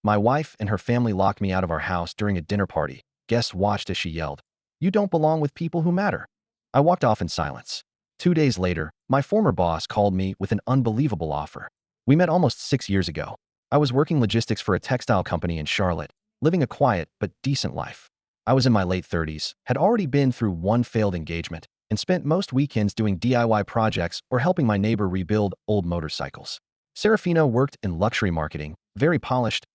My wife and her family locked me out of our house during a dinner party. Guests watched as she yelled, "You don't belong with people who matter." I walked off in silence. 2 days later, my former boss called me with an unbelievable offer. We met almost 6 years ago. I was working logistics for a textile company in Charlotte, living a quiet but decent life. I was in my late 30s, had already been through one failed engagement, and spent most weekends doing DIY projects or helping my neighbor rebuild old motorcycles. Serafina worked in luxury marketing, very polished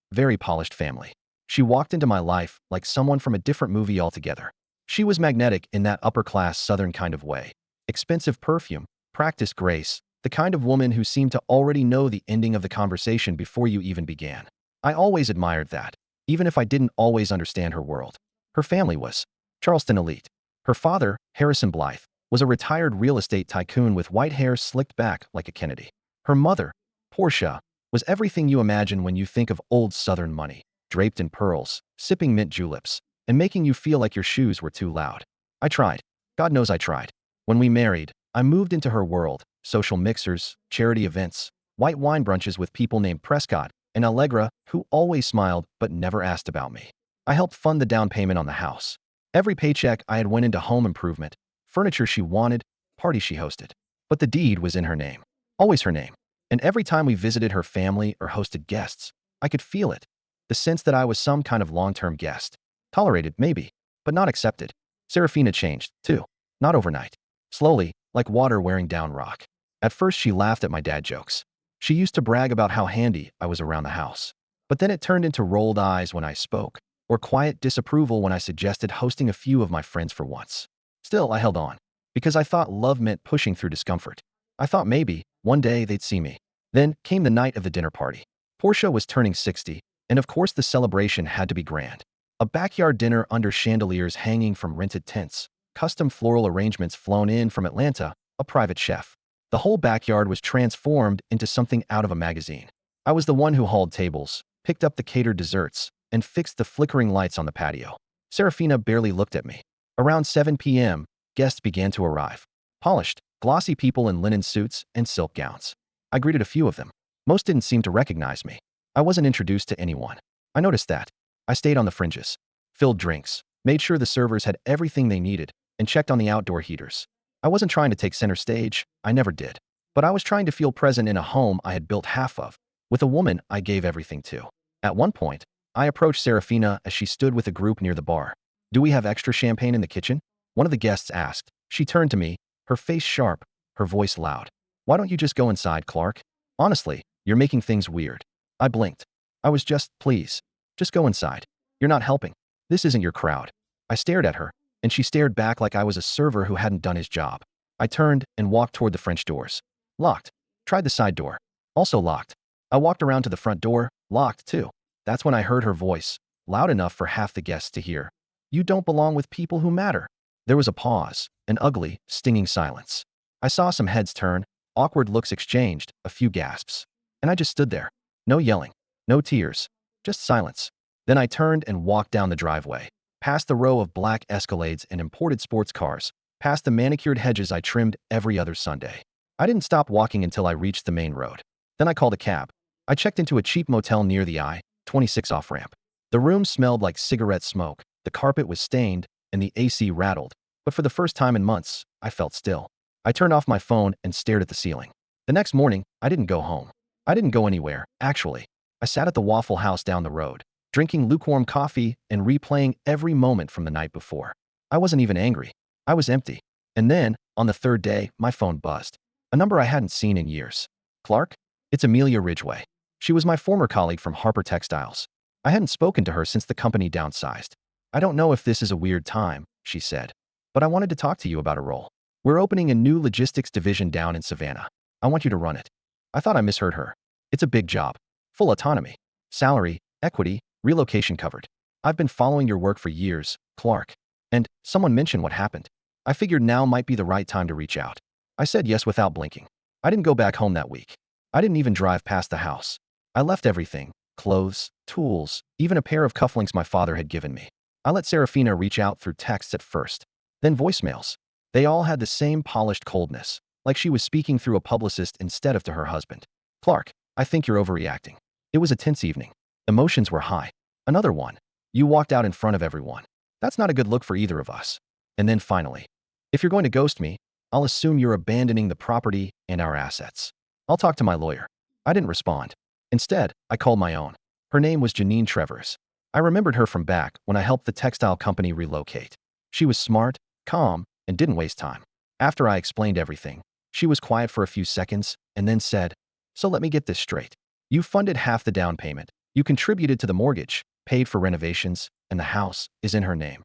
family. She walked into my life like someone from a different movie altogether. She was magnetic in that upper-class Southern kind of way. Expensive perfume, practiced grace, the kind of woman who seemed to already know the ending of the conversation before you even began. I always admired that, even if I didn't always understand her world. Her family was Charleston elite. Her father, Harrison Blythe, was a retired real estate tycoon with white hair slicked back like a Kennedy. Her mother, Portia, was everything you imagine when you think of old Southern money, draped in pearls, sipping mint juleps, and making you feel like your shoes were too loud. I tried. God knows I tried. When we married, I moved into her world, social mixers, charity events, white wine brunches with people named Prescott and Allegra who always smiled but never asked about me. I helped fund the down payment on the house. Every paycheck I had went into home improvement, furniture she wanted, parties she hosted. But the deed was in her name. Always her name. And every time we visited her family or hosted guests, I could feel it. The sense that I was some kind of long-term guest. Tolerated, maybe, but not accepted. Serafina changed, too. Not overnight. Slowly, like water wearing down rock. At first she laughed at my dad jokes. She used to brag about how handy I was around the house. But then it turned into rolled eyes when I spoke, or quiet disapproval when I suggested hosting a few of my friends for once. Still, I held on, because I thought love meant pushing through discomfort. I thought maybe, one day they'd see me. Then came the night of the dinner party. Portia was turning 60, and of course the celebration had to be grand. A backyard dinner under chandeliers hanging from rented tents, custom floral arrangements flown in from Atlanta, a private chef. The whole backyard was transformed into something out of a magazine. I was the one who hauled tables, picked up the catered desserts, and fixed the flickering lights on the patio. Serafina barely looked at me. Around 7 p.m., guests began to arrive. Polished, glossy people in linen suits and silk gowns. I greeted a few of them. Most didn't seem to recognize me. I wasn't introduced to anyone. I noticed that. I stayed on the fringes, filled drinks, made sure the servers had everything they needed, and checked on the outdoor heaters. I wasn't trying to take center stage, I never did. But I was trying to feel present in a home I had built half of, with a woman I gave everything to. At one point, I approached Serafina as she stood with a group near the bar. "Do we have extra champagne in the kitchen?" One of the guests asked. She turned to me, her face sharp, her voice loud. "Why don't you just go inside, Clark? Honestly, you're making things weird." I blinked. I was please, just go inside. You're not helping. This isn't your crowd. I stared at her, and she stared back like I was a server who hadn't done his job. I turned and walked toward the French doors. Locked. Tried the side door. Also locked. I walked around to the front door, locked too. That's when I heard her voice, loud enough for half the guests to hear. "You don't belong with people who matter." There was a pause, an ugly, stinging silence. I saw some heads turn, awkward looks exchanged, a few gasps. And I just stood there. No yelling, no tears, just silence. Then I turned and walked down the driveway, past the row of black Escalades and imported sports cars, past the manicured hedges I trimmed every other Sunday. I didn't stop walking until I reached the main road. Then I called a cab. I checked into a cheap motel near the I-26 off-ramp. The room smelled like cigarette smoke, the carpet was stained, and the AC rattled. But for the first time in months, I felt still. I turned off my phone and stared at the ceiling. The next morning, I didn't go home. I didn't go anywhere, actually. I sat at the Waffle House down the road, drinking lukewarm coffee and replaying every moment from the night before. I wasn't even angry. I was empty. And then, on the third day, my phone buzzed. A number I hadn't seen in years. "Clark?" "It's Amelia Ridgway." She was my former colleague from Harper Textiles. I hadn't spoken to her since the company downsized. "I don't know if this is a weird time," she said, "but I wanted to talk to you about a role. We're opening a new logistics division down in Savannah. I want you to run it." I thought I misheard her. "It's a big job. Full autonomy. Salary, equity, relocation covered. I've been following your work for years, Clark. And someone mentioned what happened. I figured now might be the right time to reach out." I said yes without blinking. I didn't go back home that week. I didn't even drive past the house. I left everything, clothes, tools, even a pair of cufflinks my father had given me. I let Serafina reach out through texts at first, then voicemails. They all had the same polished coldness, like she was speaking through a publicist instead of to her husband. "Clark, I think you're overreacting." It was a tense evening. Emotions were high. Another one. You walked out in front of everyone. That's not a good look for either of us. And then finally, if you're going to ghost me, I'll assume you're abandoning the property and our assets. I'll talk to my lawyer. I didn't respond. Instead, I called my own. Her name was Janine Trevors. I remembered her from back when I helped the textile company relocate. She was smart, calm, and didn't waste time. After I explained everything, she was quiet for a few seconds and then said, "So let me get this straight. You funded half the down payment. You contributed to the mortgage, paid for renovations, and the house is in her name."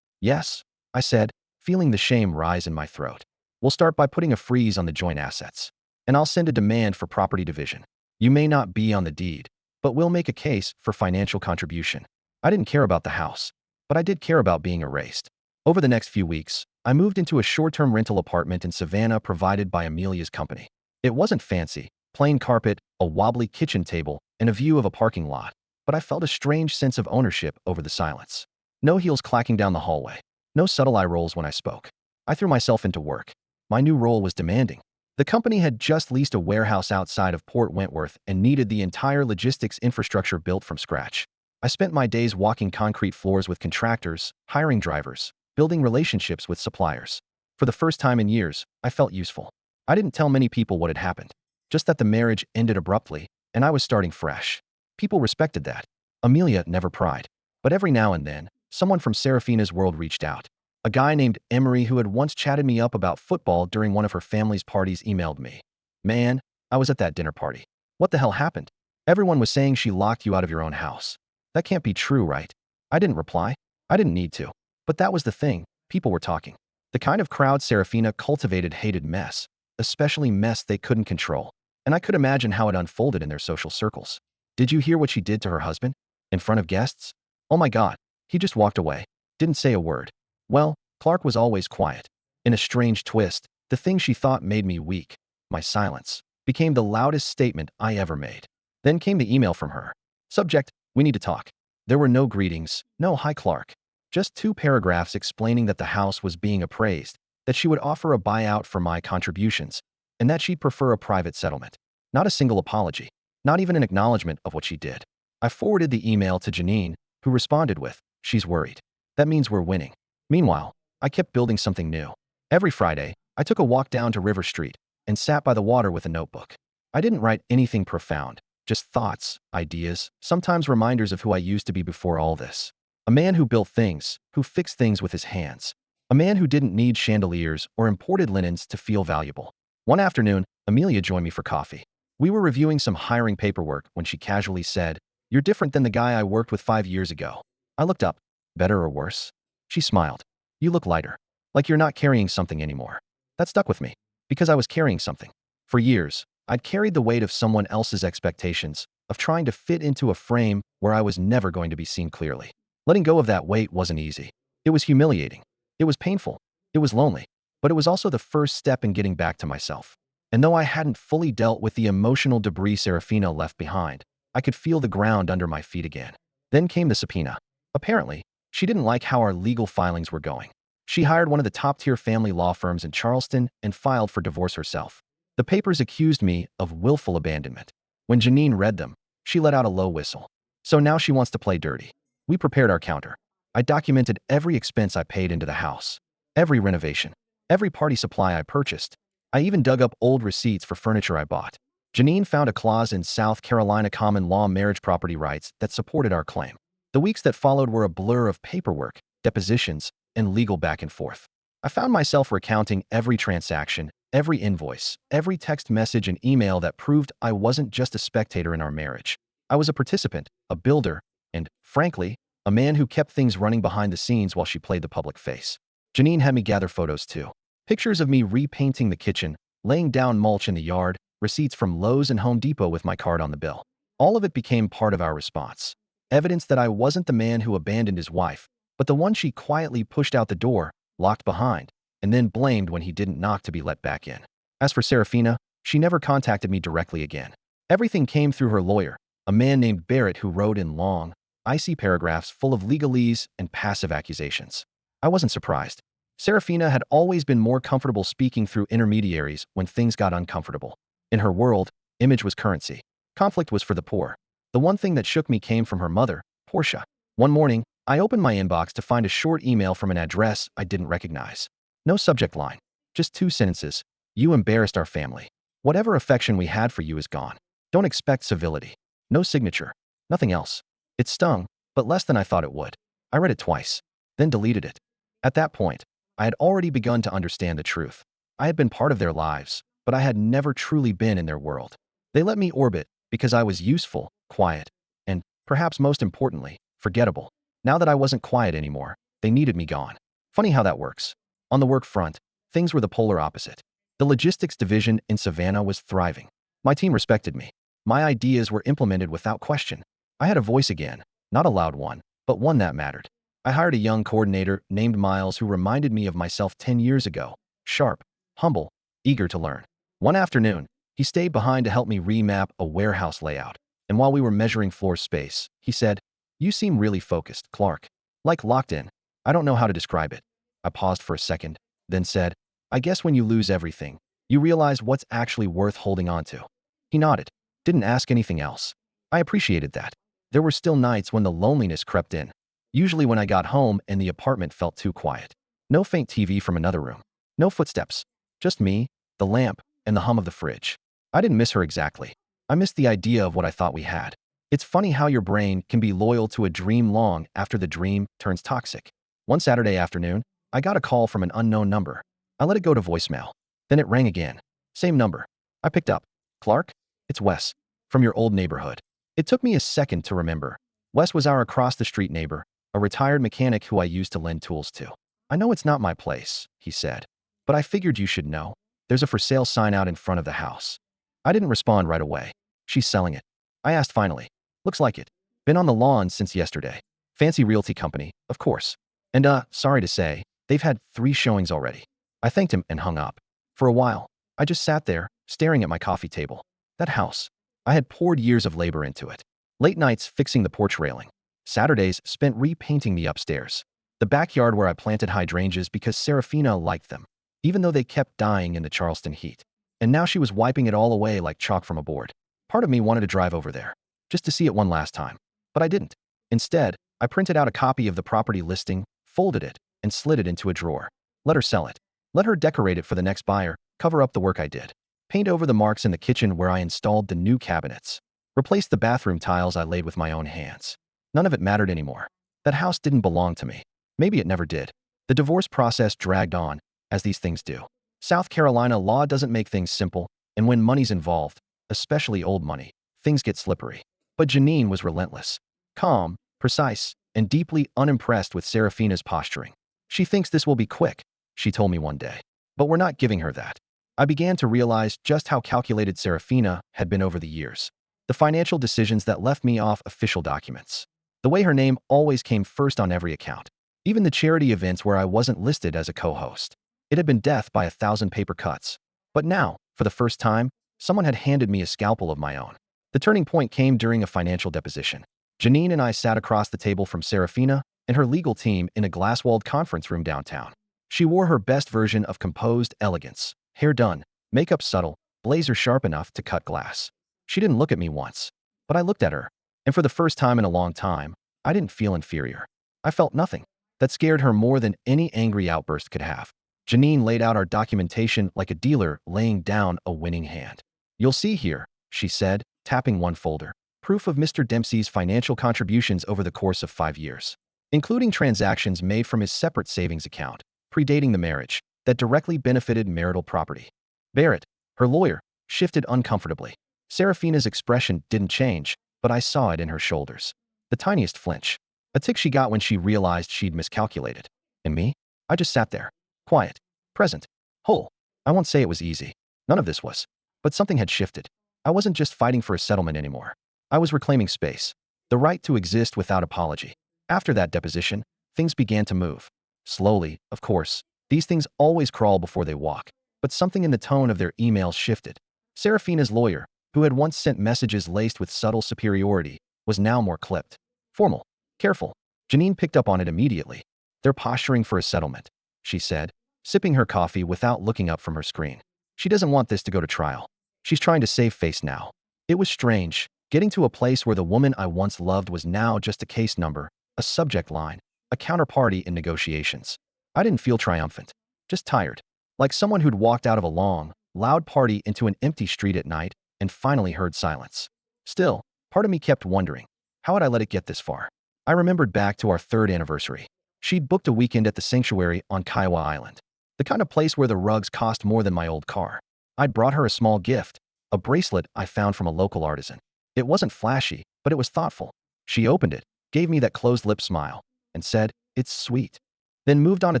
"Yes," I said, feeling the shame rise in my throat. "We'll start by putting a freeze on the joint assets. And I'll send a demand for property division. You may not be on the deed, but we'll make a case for financial contribution." I didn't care about the house, but I did care about being erased. Over the next few weeks, I moved into a short-term rental apartment in Savannah provided by Amelia's company. It wasn't fancy, plain carpet, a wobbly kitchen table, and a view of a parking lot, but I felt a strange sense of ownership over the silence. No heels clacking down the hallway. No subtle eye rolls when I spoke. I threw myself into work. My new role was demanding. The company had just leased a warehouse outside of Port Wentworth and needed the entire logistics infrastructure built from scratch. I spent my days walking concrete floors with contractors, hiring drivers, building relationships with suppliers. For the first time in years, I felt useful. I didn't tell many people what had happened, just that the marriage ended abruptly and I was starting fresh. People respected that. Amelia never pried. But every now and then, someone from Serafina's world reached out. A guy named Emery who had once chatted me up about football during one of her family's parties emailed me. "Man, I was at that dinner party. What the hell happened? Everyone was saying she locked you out of your own house. That can't be true, right?" I didn't reply. I didn't need to. But that was the thing. People were talking. The kind of crowd Serafina cultivated hated mess, especially mess they couldn't control. And I could imagine how it unfolded in their social circles. "Did you hear what she did to her husband? In front of guests? Oh my God. He just walked away. Didn't say a word." Well, Clark was always quiet. In a strange twist, the thing she thought made me weak, my silence, became the loudest statement I ever made. Then came the email from her. Subject: "We need to talk." There were no greetings, no "Hi Clark." Just 2 paragraphs explaining that the house was being appraised, that she would offer a buyout for my contributions, and that she'd prefer a private settlement. Not a single apology, not even an acknowledgement of what she did. I forwarded the email to Janine, who responded with, "She's worried. That means we're winning." Meanwhile, I kept building something new. Every Friday, I took a walk down to River Street and sat by the water with a notebook. I didn't write anything profound, just thoughts, ideas, sometimes reminders of who I used to be before all this. A man who built things, who fixed things with his hands. A man who didn't need chandeliers or imported linens to feel valuable. One afternoon, Amelia joined me for coffee. We were reviewing some hiring paperwork when she casually said, "You're different than the guy I worked with 5 years ago." I looked up. "Better or worse?" She smiled. "You look lighter. Like you're not carrying something anymore." That stuck with me, because I was carrying something. For years, I'd carried the weight of someone else's expectations, of trying to fit into a frame where I was never going to be seen clearly. Letting go of that weight wasn't easy. It was humiliating. It was painful. It was lonely. But it was also the first step in getting back to myself. And though I hadn't fully dealt with the emotional debris Serafina left behind, I could feel the ground under my feet again. Then came the subpoena. Apparently, she didn't like how our legal filings were going. She hired one of the top-tier family law firms in Charleston and filed for divorce herself. The papers accused me of willful abandonment. When Janine read them, she let out a low whistle. So now she wants to play dirty. We prepared our counter. I documented every expense I paid into the house, every renovation, every party supply I purchased. I even dug up old receipts for furniture I bought. Janine found a clause in South Carolina common law marriage property rights that supported our claim. The weeks that followed were a blur of paperwork, depositions, and legal back and forth. I found myself recounting every transaction, every invoice, every text message and email that proved I wasn't just a spectator in our marriage. I was a participant, a builder, and, frankly, a man who kept things running behind the scenes while she played the public face. Janine had me gather photos too. Pictures of me repainting the kitchen, laying down mulch in the yard, receipts from Lowe's and Home Depot with my card on the bill. All of it became part of our response. Evidence that I wasn't the man who abandoned his wife, but the one she quietly pushed out the door, locked behind, and then blamed when he didn't knock to be let back in. As for Serafina, she never contacted me directly again. Everything came through her lawyer, a man named Barrett who wrote in long, icy paragraphs full of legalese and passive accusations. I wasn't surprised. Serafina had always been more comfortable speaking through intermediaries when things got uncomfortable. In her world, image was currency. Conflict was for the poor. The one thing that shook me came from her mother, Portia. One morning, I opened my inbox to find a short email from an address I didn't recognize. No subject line, just 2 sentences. You embarrassed our family. Whatever affection we had for you is gone. Don't expect civility. No signature. Nothing else. It stung, but less than I thought it would. I read it twice, then deleted it. At that point, I had already begun to understand the truth. I had been part of their lives, but I had never truly been in their world. They let me orbit because I was useful, quiet, and, perhaps most importantly, forgettable. Now that I wasn't quiet anymore, they needed me gone. Funny how that works. On the work front, things were the polar opposite. The logistics division in Savannah was thriving. My team respected me. My ideas were implemented without question. I had a voice again, not a loud one, but one that mattered. I hired a young coordinator named Miles who reminded me of myself 10 years ago. Sharp, humble, eager to learn. One afternoon, he stayed behind to help me remap a warehouse layout. And while we were measuring floor space, he said, "You seem really focused, Clark. Like locked in. I don't know how to describe it." I paused for a second, then said, "I guess when you lose everything, you realize what's actually worth holding on to." He nodded, didn't ask anything else. I appreciated that. There were still nights when the loneliness crept in. Usually when I got home and the apartment felt too quiet. No faint TV from another room. No footsteps. Just me, the lamp, and the hum of the fridge. I didn't miss her exactly. I missed the idea of what I thought we had. It's funny how your brain can be loyal to a dream long after the dream turns toxic. One Saturday afternoon, I got a call from an unknown number. I let it go to voicemail. Then it rang again. Same number. I picked up. "Clark? It's Wes. From your old neighborhood." It took me a second to remember. Wes was our across-the-street neighbor, a retired mechanic who I used to lend tools to. "I know it's not my place," he said, "but I figured you should know. There's a for sale sign out in front of the house." I didn't respond right away. "She's selling it." I asked finally. "Looks like it. Been on the lawn since yesterday. Fancy realty company, of course. And sorry to say, they've had 3 showings already." I thanked him and hung up. For a while, I just sat there, staring at my coffee table. That house. I had poured years of labor into it. Late nights fixing the porch railing. Saturdays spent repainting the upstairs. The backyard where I planted hydrangeas because Serafina liked them, even though they kept dying in the Charleston heat. And now she was wiping it all away like chalk from a board. Part of me wanted to drive over there, just to see it one last time. But I didn't. Instead, I printed out a copy of the property listing, folded it, and slid it into a drawer. Let her sell it. Let her decorate it for the next buyer, cover up the work I did. Paint over the marks in the kitchen where I installed the new cabinets. Replace the bathroom tiles I laid with my own hands. None of it mattered anymore. That house didn't belong to me. Maybe it never did. The divorce process dragged on, as these things do. South Carolina law doesn't make things simple, and when money's involved, especially old money, things get slippery. But Janine was relentless. Calm, precise, and deeply unimpressed with Serafina's posturing. "She thinks this will be quick," she told me one day. "But we're not giving her that." I began to realize just how calculated Serafina had been over the years. The financial decisions that left me off official documents. The way her name always came first on every account. Even the charity events where I wasn't listed as a co-host. It had been death by 1,000 paper cuts. But now, for the first time, someone had handed me a scalpel of my own. The turning point came during a financial deposition. Janine and I sat across the table from Serafina and her legal team in a glass-walled conference room downtown. She wore her best version of composed elegance. Hair done, makeup subtle, blazer sharp enough to cut glass. She didn't look at me once, but I looked at her, and for the first time in a long time, I didn't feel inferior. I felt nothing. That scared her more than any angry outburst could have. Janine laid out our documentation like a dealer laying down a winning hand. "You'll see here," she said, tapping one folder. "Proof of Mr. Dempsey's financial contributions over the course of 5 years, including transactions made from his separate savings account, predating the marriage, that directly benefited marital property." Barrett, her lawyer, shifted uncomfortably. Serafina's expression didn't change, but I saw it in her shoulders. The tiniest flinch. A tick she got when she realized she'd miscalculated. And me? I just sat there. Quiet. Present. Whole. I won't say it was easy. None of this was. But something had shifted. I wasn't just fighting for a settlement anymore. I was reclaiming space. The right to exist without apology. After that deposition, things began to move. Slowly, of course. These things always crawl before they walk. But something in the tone of their emails shifted. Serafina's lawyer, who had once sent messages laced with subtle superiority, was now more clipped. Formal. Careful. Janine picked up on it immediately. "They're posturing for a settlement," she said, sipping her coffee without looking up from her screen. "She doesn't want this to go to trial. She's trying to save face now." It was strange. Getting to a place where the woman I once loved was now just a case number, a subject line, a counterparty in negotiations. I didn't feel triumphant, just tired, like someone who'd walked out of a long, loud party into an empty street at night and finally heard silence. Still, part of me kept wondering, how had I let it get this far? I remembered back to our third anniversary. She'd booked a weekend at the sanctuary on Kiowa Island, the kind of place where the rugs cost more than my old car. I'd brought her a small gift, a bracelet I found from a local artisan. It wasn't flashy, but it was thoughtful. She opened it, gave me that closed-lip smile, and said, "It's sweet." Then moved on to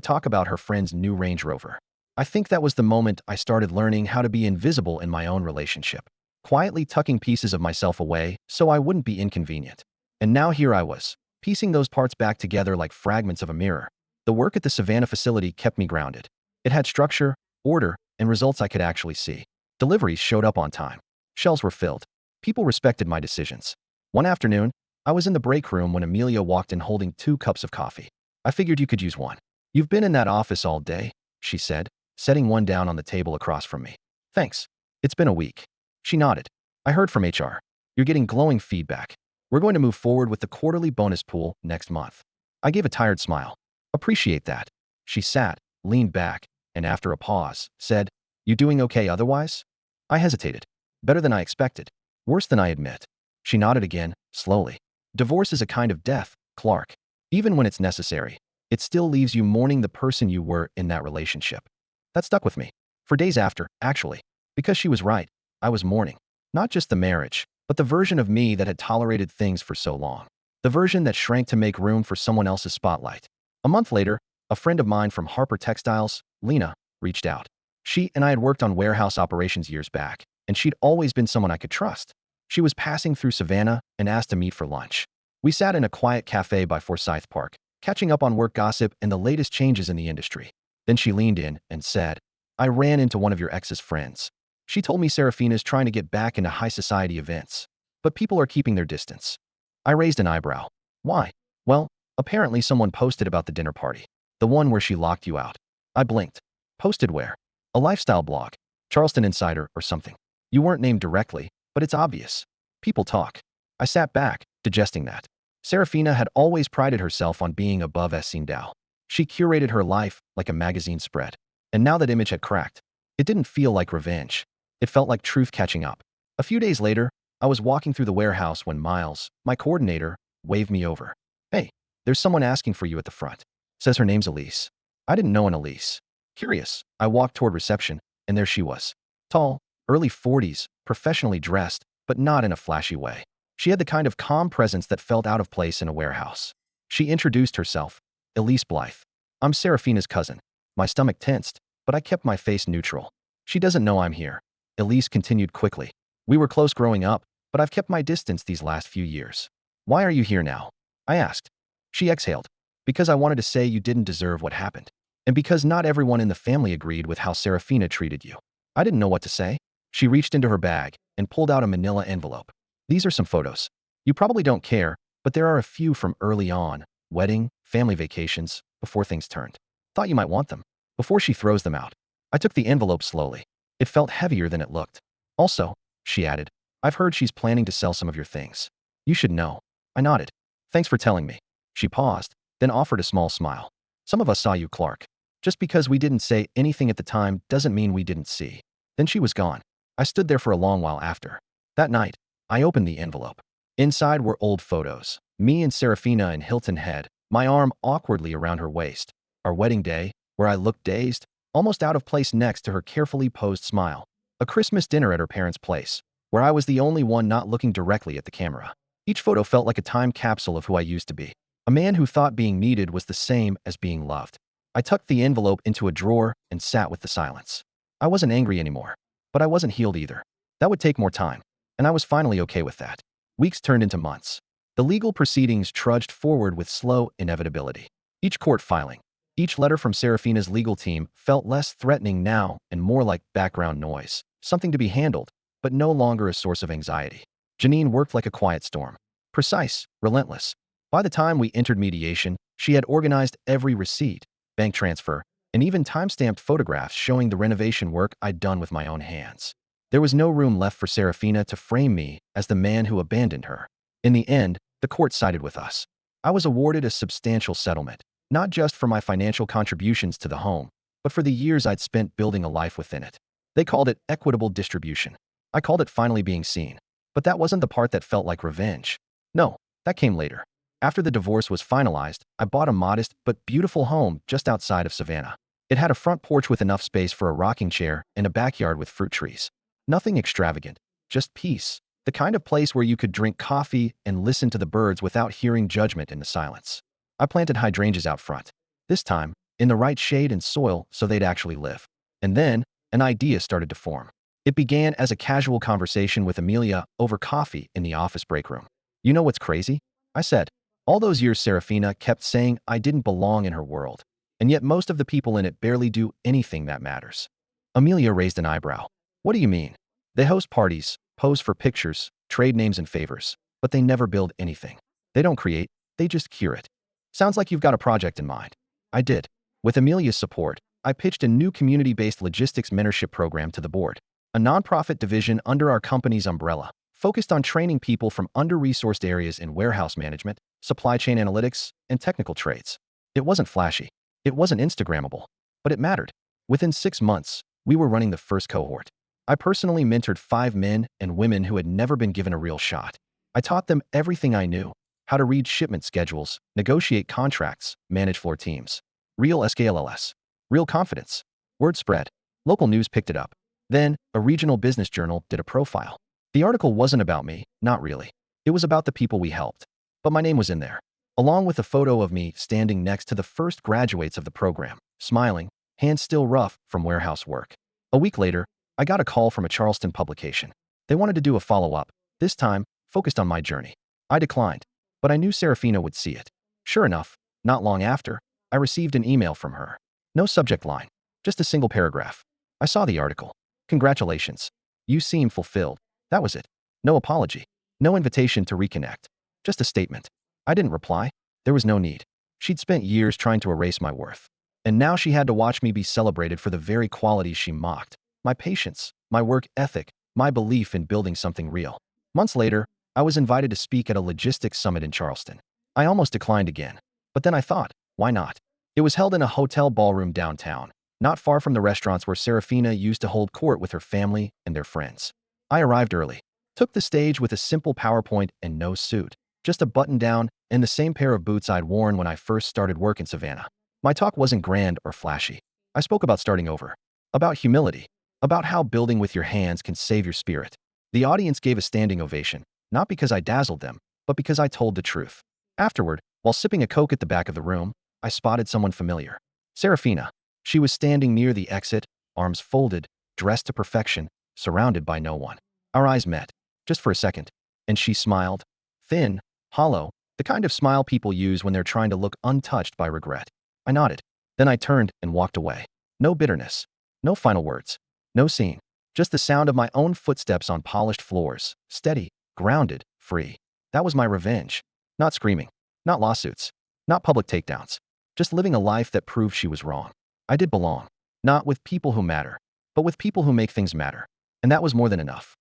talk about her friend's new Range Rover. I think that was the moment I started learning how to be invisible in my own relationship, quietly tucking pieces of myself away so I wouldn't be inconvenient. And now here I was, piecing those parts back together like fragments of a mirror. The work at the Savannah facility kept me grounded. It had structure, order, and results I could actually see. Deliveries showed up on time. Shelves were filled. People respected my decisions. One afternoon, I was in the break room when Amelia walked in holding 2 cups of coffee. "I figured you could use one." "You've been in that office all day," she said, setting one down on the table across from me. "Thanks. It's been a week." She nodded. "I heard from HR. You're getting glowing feedback. We're going to move forward with the quarterly bonus pool next month." I gave a tired smile. "Appreciate that." She sat, leaned back, and after a pause, said, "You doing okay otherwise?" I hesitated. "Better than I expected. Worse than I admit." She nodded again, slowly. "Divorce is a kind of death, Clark. Even when it's necessary, it still leaves you mourning the person you were in that relationship." That stuck with me. For days after, actually. Because she was right. I was mourning. Not just the marriage, but the version of me that had tolerated things for so long. The version that shrank to make room for someone else's spotlight. A month later, a friend of mine from Harper Textiles, Lena, reached out. She and I had worked on warehouse operations years back, and she'd always been someone I could trust. She was passing through Savannah and asked to meet for lunch. We sat in a quiet cafe by Forsyth Park, catching up on work gossip and the latest changes in the industry. Then she leaned in and said, "I ran into one of your ex's friends. She told me Serafina's trying to get back into high society events, but people are keeping their distance." I raised an eyebrow. "Why?" "Well, apparently someone posted about the dinner party. The one where she locked you out." I blinked. "Posted where?" "A lifestyle blog. Charleston Insider or something. You weren't named directly, but it's obvious. People talk." I sat back, digesting that. Serafina had always prided herself on being above as seen Dow. She curated her life like a magazine spread. And now that image had cracked. It didn't feel like revenge. It felt like truth catching up. A few days later, I was walking through the warehouse when Miles, my coordinator, waved me over. "Hey, there's someone asking for you at the front. Says her name's Elise." I didn't know an Elise. Curious, I walked toward reception, and there she was. Tall, early 40s, professionally dressed, but not in a flashy way. She had the kind of calm presence that felt out of place in a warehouse. She introduced herself. "Elise Blythe. I'm Serafina's cousin." My stomach tensed, but I kept my face neutral. "She doesn't know I'm here." Elise continued quickly. "We were close growing up, but I've kept my distance these last few years." "Why are you here now?" I asked. She exhaled. "Because I wanted to say you didn't deserve what happened. And because not everyone in the family agreed with how Serafina treated you." I didn't know what to say. She reached into her bag and pulled out a manila envelope. "These are some photos. You probably don't care, but there are a few from early on, wedding, family vacations, before things turned. Thought you might want them." Before she throws them out, I took the envelope slowly. It felt heavier than it looked. "Also," she added, "I've heard she's planning to sell some of your things. You should know." I nodded. "Thanks for telling me." She paused, then offered a small smile. "Some of us saw you, Clark. Just because we didn't say anything at the time doesn't mean we didn't see." Then she was gone. I stood there for a long while after. That night, I opened the envelope. Inside were old photos. Me and Serafina in Hilton Head, my arm awkwardly around her waist. Our wedding day, where I looked dazed, almost out of place next to her carefully posed smile. A Christmas dinner at her parents' place, where I was the only one not looking directly at the camera. Each photo felt like a time capsule of who I used to be. A man who thought being needed was the same as being loved. I tucked the envelope into a drawer and sat with the silence. I wasn't angry anymore, but I wasn't healed either. That would take more time, and I was finally okay with that. Weeks turned into months. The legal proceedings trudged forward with slow inevitability. Each court filing, each letter from Serafina's legal team felt less threatening now and more like background noise, something to be handled, but no longer a source of anxiety. Janine worked like a quiet storm. Precise, relentless. By the time we entered mediation, she had organized every receipt, bank transfer, and even time-stamped photographs showing the renovation work I'd done with my own hands. There was no room left for Serafina to frame me as the man who abandoned her. In the end, the court sided with us. I was awarded a substantial settlement, not just for my financial contributions to the home, but for the years I'd spent building a life within it. They called it equitable distribution. I called it finally being seen. But that wasn't the part that felt like revenge. No, that came later. After the divorce was finalized, I bought a modest but beautiful home just outside of Savannah. It had a front porch with enough space for a rocking chair and a backyard with fruit trees. Nothing extravagant, just peace. The kind of place where you could drink coffee and listen to the birds without hearing judgment in the silence. I planted hydrangeas out front. This time, in the right shade and soil so they'd actually live. And then, an idea started to form. It began as a casual conversation with Amelia over coffee in the office break room. You know what's crazy? I said. All those years Serafina kept saying I didn't belong in her world, and yet most of the people in it barely do anything that matters. Amelia raised an eyebrow. What do you mean? They host parties, pose for pictures, trade names and favors, but they never build anything. They don't create, they just curate. Sounds like you've got a project in mind. I did. With Amelia's support, I pitched a new community-based logistics mentorship program to the board, a nonprofit division under our company's umbrella, focused on training people from under-resourced areas in warehouse management, supply chain analytics, and technical trades. It wasn't flashy. It wasn't Instagrammable, but it mattered. Within 6 months, we were running the first cohort. I personally mentored 5 men and women who had never been given a real shot. I taught them everything I knew: how to read shipment schedules, negotiate contracts, manage floor teams. Real SKLLS. Real confidence. Word spread. Local news picked it up. Then, a regional business journal did a profile. The article wasn't about me, not really. It was about the people we helped. But my name was in there, along with a photo of me standing next to the first graduates of the program, smiling, hands still rough from warehouse work. A week later, I got a call from a Charleston publication. They wanted to do a follow-up, this time focused on my journey. I declined, but I knew Serafina would see it. Sure enough, not long after, I received an email from her. No subject line, just a single paragraph. I saw the article. Congratulations. You seem fulfilled. That was it. No apology. No invitation to reconnect. Just a statement. I didn't reply. There was no need. She'd spent years trying to erase my worth. And now she had to watch me be celebrated for the very qualities she mocked. My patience, my work ethic, my belief in building something real. Months later, I was invited to speak at a logistics summit in Charleston. I almost declined again. But then I thought, why not? It was held in a hotel ballroom downtown, not far from the restaurants where Serafina used to hold court with her family and their friends. I arrived early, took the stage with a simple PowerPoint and no suit, just a button-down and the same pair of boots I'd worn when I first started work in Savannah. My talk wasn't grand or flashy. I spoke about starting over, about humility, about how building with your hands can save your spirit. The audience gave a standing ovation, not because I dazzled them, but because I told the truth. Afterward, while sipping a Coke at the back of the room, I spotted someone familiar. Serafina. She was standing near the exit, arms folded, dressed to perfection, surrounded by no one. Our eyes met, just for a second, and she smiled. Thin, hollow, the kind of smile people use when they're trying to look untouched by regret. I nodded. Then I turned and walked away. No bitterness. No final words. No scene. Just the sound of my own footsteps on polished floors, steady, grounded, free. That was my revenge. Not screaming. Not lawsuits. Not public takedowns. Just living a life that proved she was wrong. I did belong. Not with people who matter, but with people who make things matter. And that was more than enough.